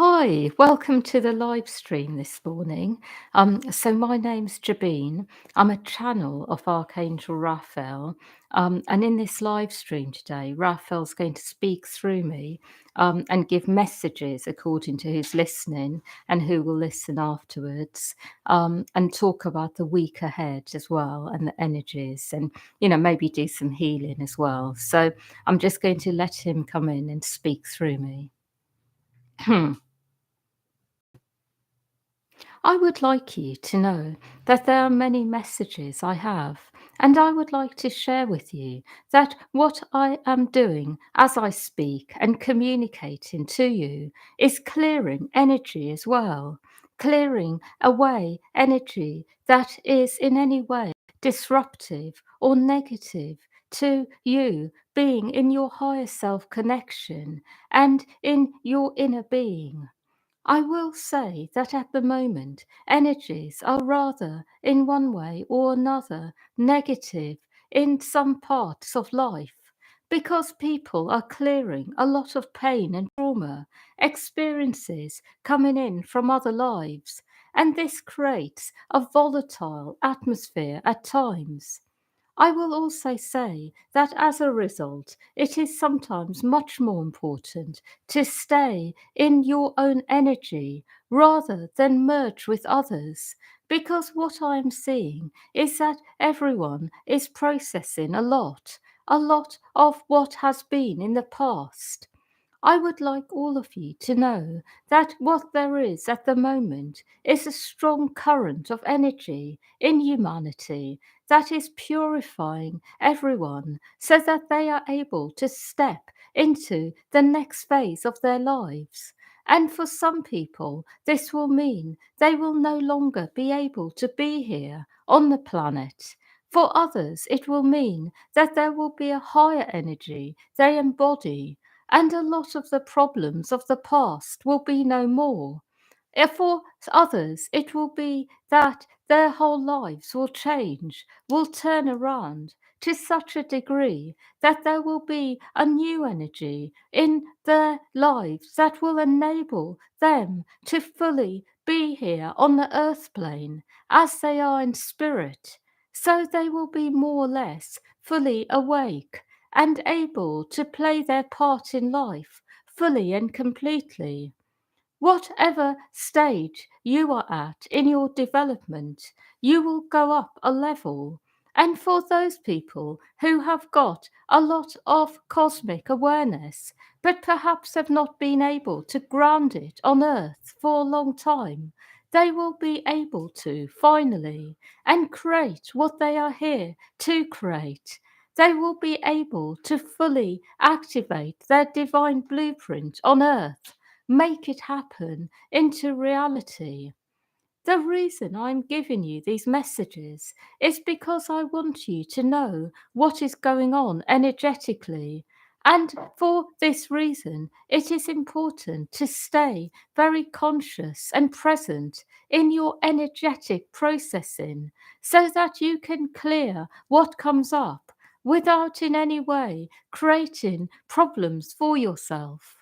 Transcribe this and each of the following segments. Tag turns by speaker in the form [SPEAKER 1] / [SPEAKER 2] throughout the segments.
[SPEAKER 1] Hi, welcome to the live stream this morning. So my name's Jabeen. I'm a channel of Archangel Raphael. And in this live stream today, Raphael's going to speak through me and give messages according to who's listening and who will listen afterwards, and talk about the week ahead as well and the energies and, maybe do some healing as well. So I'm just going to let him come in and speak through me. I would like you to know that there are many messages I have, and I would like to share with you that what I am doing as I speak and communicating to you is clearing energy as well, clearing away energy that is in any way disruptive or negative to you being in your higher self connection and in your inner being. I will say that at the moment, energies are rather, in one way or another, negative in some parts of life because people are clearing a lot of pain and trauma, experiences coming in from other lives, and this creates a volatile atmosphere at times. I will also say that as a result, it is sometimes much more important to stay in your own energy rather than merge with others. Because what I am seeing is that everyone is processing a lot of what has been in the past. I would like all of you to know that what there is at the moment is a strong current of energy in humanity that is purifying everyone so that they are able to step into the next phase of their lives. And for some people, this will mean they will no longer be able to be here on the planet. For others, it will mean that there will be a higher energy they embody and a lot of the problems of the past will be no more. For others, it will be that their whole lives will change, will turn around to such a degree that there will be a new energy in their lives that will enable them to fully be here on the earth plane as they are in spirit. So they will be more or less fully awake and able to play their part in life fully and completely. Whatever stage you are at in your development, you will go up a level. And for those people who have got a lot of cosmic awareness, but perhaps have not been able to ground it on earth for a long time, they will be able to finally and create what they are here to create. They will be able to fully activate their divine blueprint on earth, make it happen into reality. The reason I'm giving you these messages is because I want you to know what is going on energetically. And for this reason, it is important to stay very conscious and present in your energetic processing so that you can clear what comes up without in any way creating problems for yourself.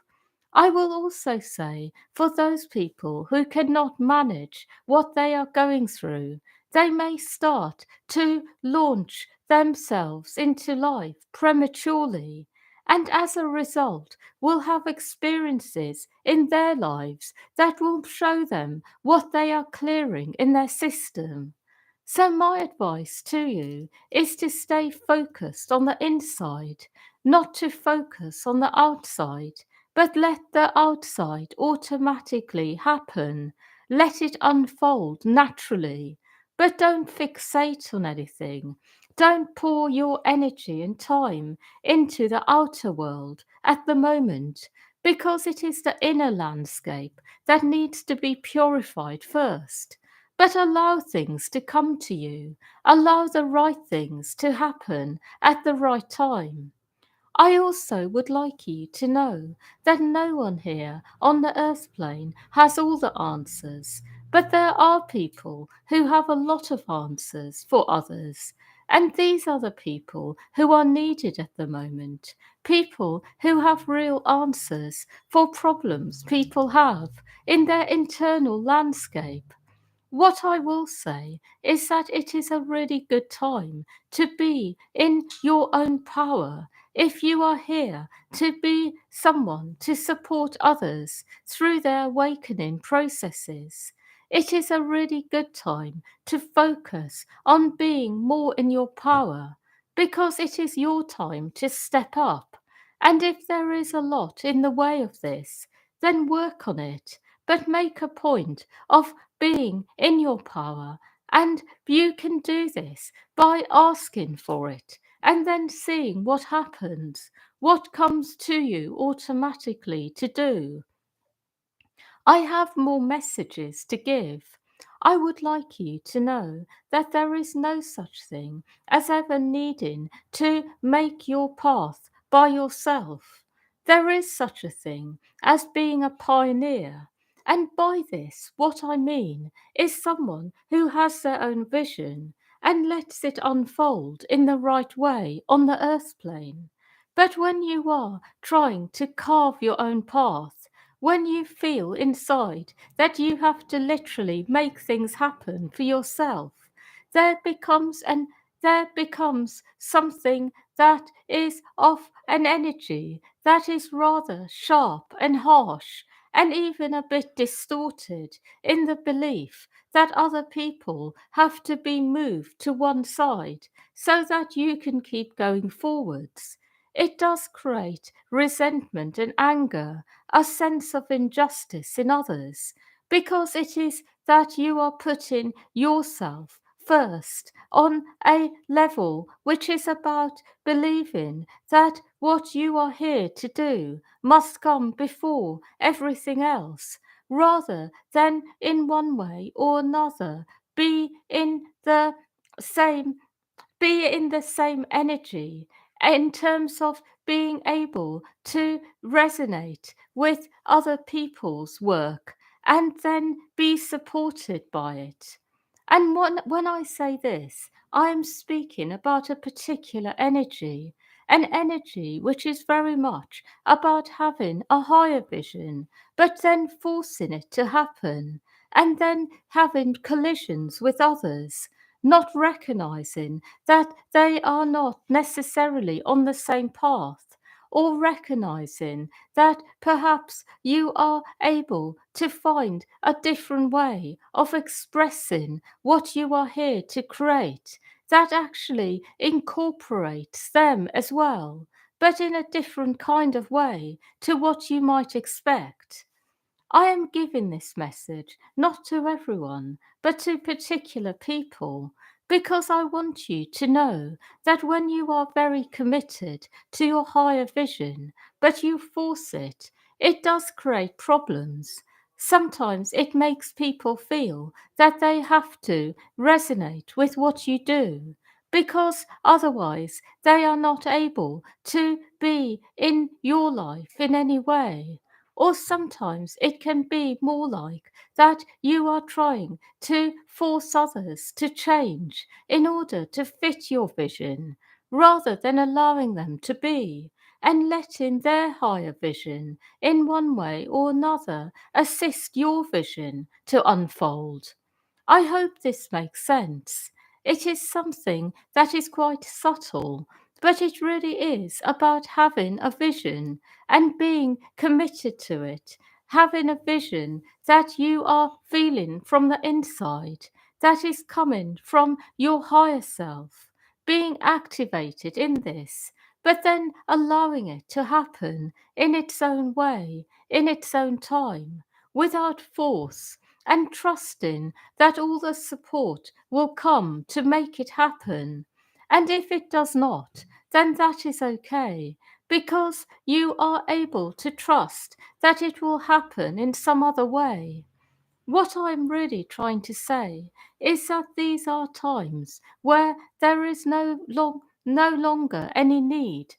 [SPEAKER 1] I will also say for those people who cannot manage what they are going through, they may start to launch themselves into life prematurely, and as a result, will have experiences in their lives that will show them what they are clearing in their system. So, my advice to you is to stay focused on the inside, not to focus on the outside, but let the outside automatically happen. Let it unfold naturally. But don't fixate on anything. Don't pour your energy and time into the outer world at the moment, because it is the inner landscape that needs to be purified first. But allow things to come to you. Allow the right things to happen at the right time. I also would like you to know that no one here on the earth plane has all the answers, but there are people who have a lot of answers for others. And these are the people who are needed at the moment. People who have real answers for problems people have in their internal landscape. What I will say is that it is a really good time to be in your own power. If you are here to be someone to support others through their awakening processes, it is a really good time to focus on being more in your power because it is your time to step up. And if there is a lot in the way of this, then work on it, but make a point of being in your power. And you can do this by asking for it and then seeing what happens, what comes to you automatically to do. I have more messages to give. I would like you to know that there is no such thing as ever needing to make your path by yourself. There is such a thing as being a pioneer. And by this, what I mean is someone who has their own vision and lets it unfold in the right way on the earth plane. But when you are trying to carve your own path, when you feel inside that you have to literally make things happen for yourself, there becomes an there becomes something that is of an energy that is rather sharp and harsh and even a bit distorted in the belief that other people have to be moved to one side so that you can keep going forwards. It does create resentment and anger, a sense of injustice in others, because it is that you are putting yourself first on a level which is about believing that what you are here to do must come before everything else, rather than in one way or another same be in the same energy in terms of being able to resonate with other people's work and then be supported by it. And when I say this, I am speaking about a particular energy, an energy which is very much about having a higher vision, but then forcing it to happen, and then having collisions with others, not recognizing that they are not necessarily on the same path, or recognizing that perhaps you are able to find a different way of expressing what you are here to create that actually incorporates them as well, but in a different kind of way to what you might expect. I am giving this message not to everyone, but to particular people, because I want you to know that when you are very committed to your higher vision, but you force it, it does create problems. Sometimes it makes people feel that they have to resonate with what you do, because otherwise they are not able to be in your life in any way. Or sometimes it can be more like that you are trying to force others to change in order to fit your vision, rather than allowing them to be and letting their higher vision, in one way or another, assist your vision to unfold. I hope this makes sense. It is something that is quite subtle, but it really is about having a vision and being committed to it, having a vision that you are feeling from the inside, that is coming from your higher self, being activated in this, but then allowing it to happen in its own way, in its own time, without force, and trusting that all the support will come to make it happen. And if it does not, then that is okay, because you are able to trust that it will happen in some other way. What I'm really trying to say is that these are times where there is no longer any need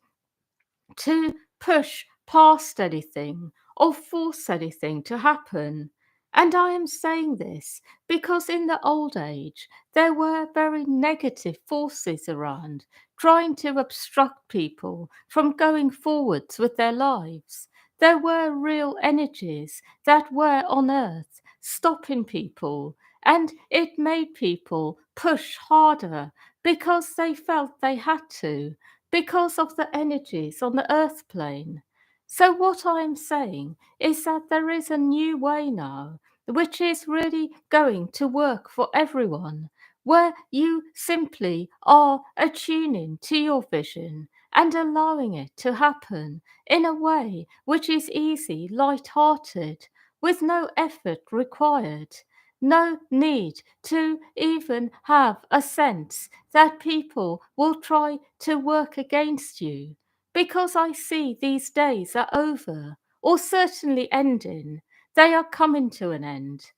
[SPEAKER 1] to push past anything or force anything to happen. And I am saying this because in the old age there were very negative forces around trying to obstruct people from going forwards with their lives. There were real energies that were on earth stopping people, and it made people push harder because they felt they had to, because of the energies on the earth plane. So, what I am saying is that there is a new way now which is really going to work for everyone, where you simply are attuning to your vision and allowing it to happen in a way which is easy, light-hearted, with no effort required. No need to even have a sense that people will try to work against you, because I see these days are over, or certainly ending. They are coming to an end.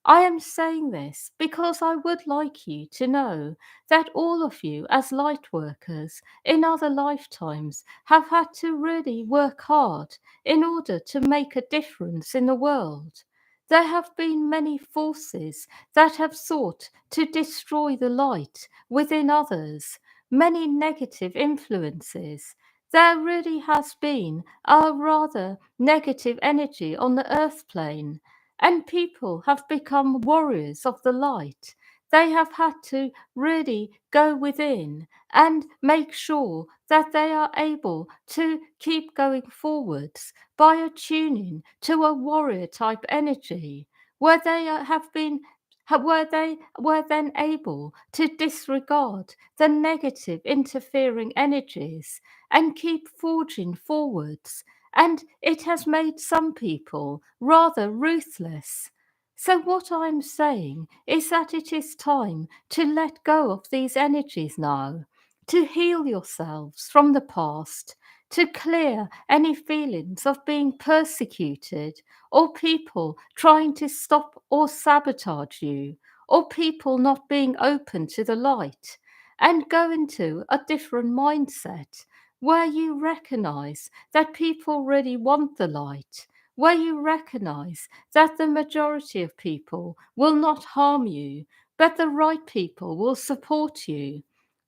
[SPEAKER 1] I am saying this because I would like you to know that all of you, as light workers in other lifetimes, have had to really work hard in order to make a difference in the world. There have been many forces that have sought to destroy the light within others, many negative influences. There really has been a rather negative energy on the earth plane, and people have become warriors of the light. They have had to really go within and make sure that they are able to keep going forwards by attuning to a warrior type energy, where they have been where they were then able to disregard the negative interfering energies and keep forging forwards, and it has made some people rather ruthless. So, what I'm saying is that it is time to let go of these energies now, to heal yourselves from the past, to clear any feelings of being persecuted, or people trying to stop or sabotage you, or people not being open to the light, and go into a different mindset where you recognize that people really want the light, where you recognize that the majority of people will not harm you, but the right people will support you.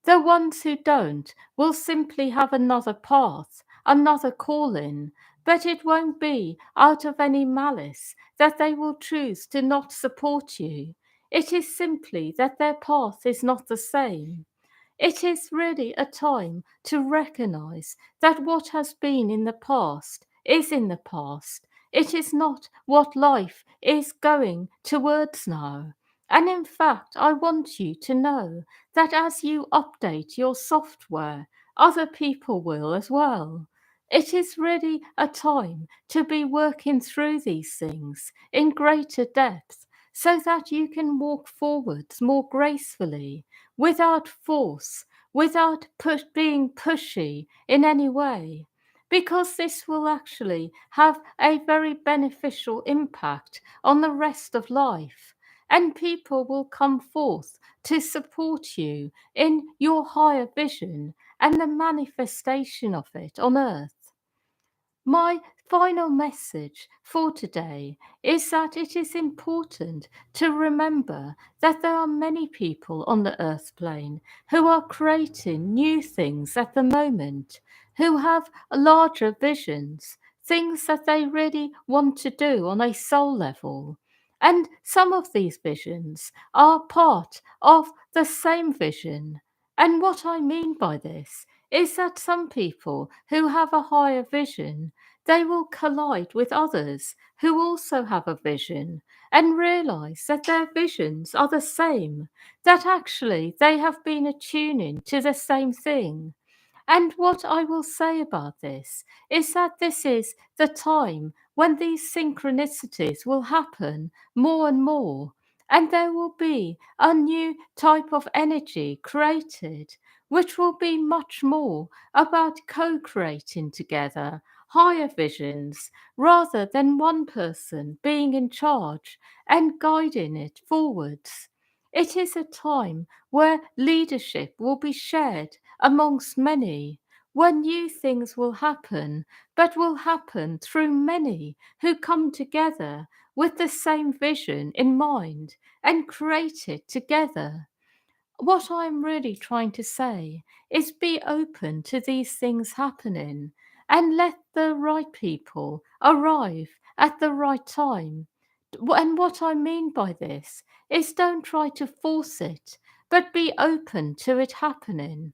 [SPEAKER 1] The ones who don't will simply have another path, another calling, but it won't be out of any malice that they will choose to not support you. It is simply that their path is not the same. It is really a time to recognize that what has been in the past is in the past. It is not what life is going towards now. And in fact, I want you to know that as you update your software, other people will as well. It is really a time to be working through these things in greater depth so that you can walk forwards more gracefully, without force, without being pushy in any way, because this will actually have a very beneficial impact on the rest of life. And people will come forth to support you in your higher vision and the manifestation of it on earth. My final message for today is that it is important to remember that there are many people on the earth plane who are creating new things at the moment, who have larger visions, things that they really want to do on a soul level. And some of these visions are part of the same vision. And what I mean by this is that some people who have a higher vision, they will collide with others who also have a vision and realize that their visions are the same, that actually they have been attuning to the same thing. And what I will say about this is that this is the time when these synchronicities will happen more and more, and there will be a new type of energy created, which will be much more about co creating together higher visions rather than one person being in charge and guiding it forwards. It is a time where leadership will be shared amongst many, where new things will happen, but will happen through many who come together with the same vision in mind and create it together. What I'm really trying to say is be open to these things happening and let the right people arrive at the right time. And what I mean by this is don't try to force it, but be open to it happening.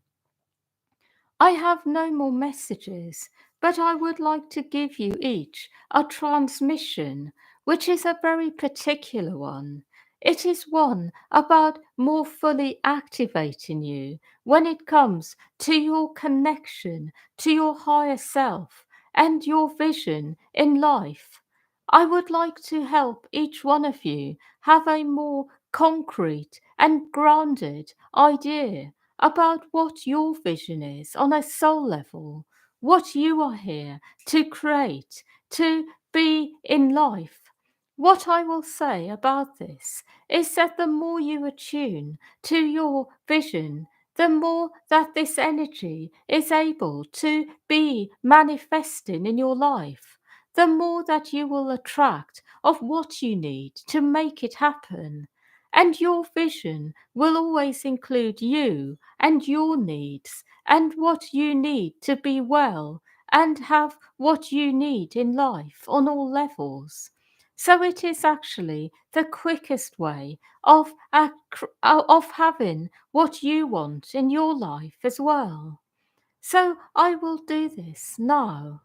[SPEAKER 1] I have no more messages, but I would like to give you each a transmission, which is a very particular one. It is one about more fully activating you when it comes to your connection to your higher self and your vision in life. I would like to help each one of you have a more concrete and grounded idea about what your vision is on a soul level, what you are here to create, to be in life. What I will say about this is that the more you attune to your vision, the more that this energy is able to be manifesting in your life, the more that you will attract of what you need to make it happen. And your vision will always include you and your needs and what you need to be well and have what you need in life on all levels. So it is actually the quickest way of having what you want in your life as well. So I will do this now.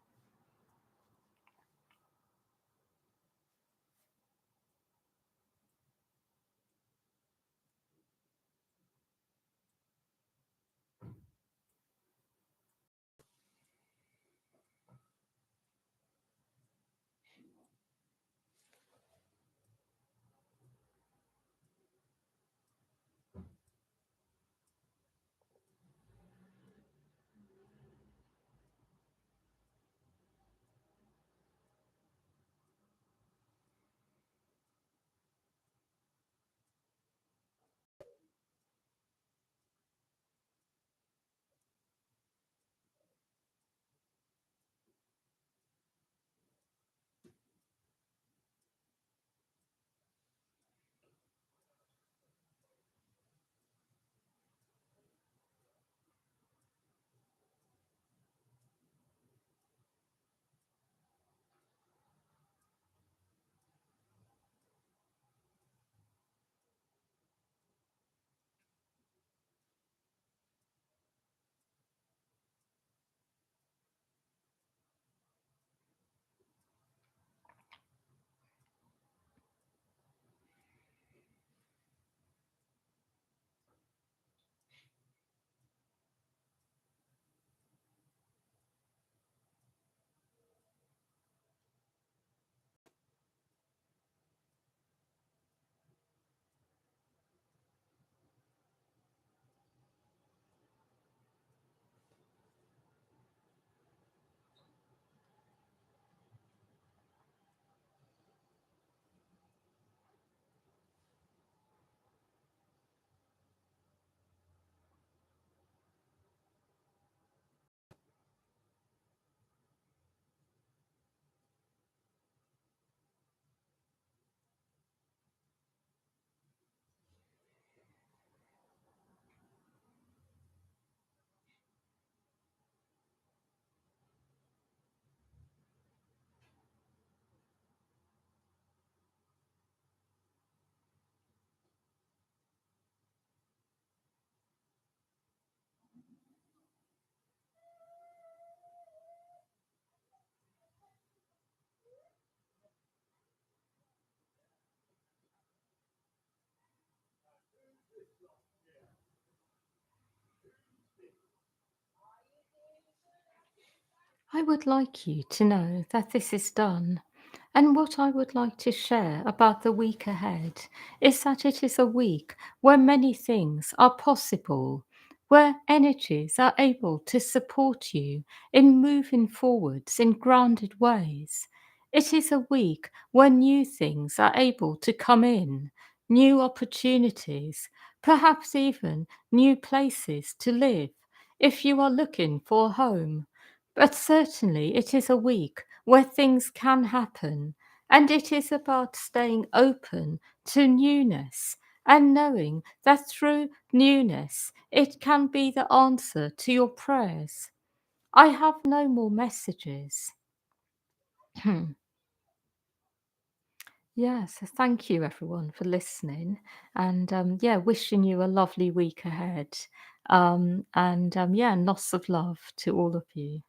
[SPEAKER 1] I would like you to know that this is done. And what I would like to share about the week ahead is that it is a week where many things are possible, where energies are able to support you in moving forwards in grounded ways. It is a week where new things are able to come in, new opportunities, perhaps even new places to live. if you are looking for a home. But certainly it is a week where things can happen, and it is about staying open to newness and knowing that through newness it can be the answer to your prayers. I have no more messages. Yeah, so thank you everyone for listening, and yeah, wishing you a lovely week ahead. And yeah, and lots of love to all of you.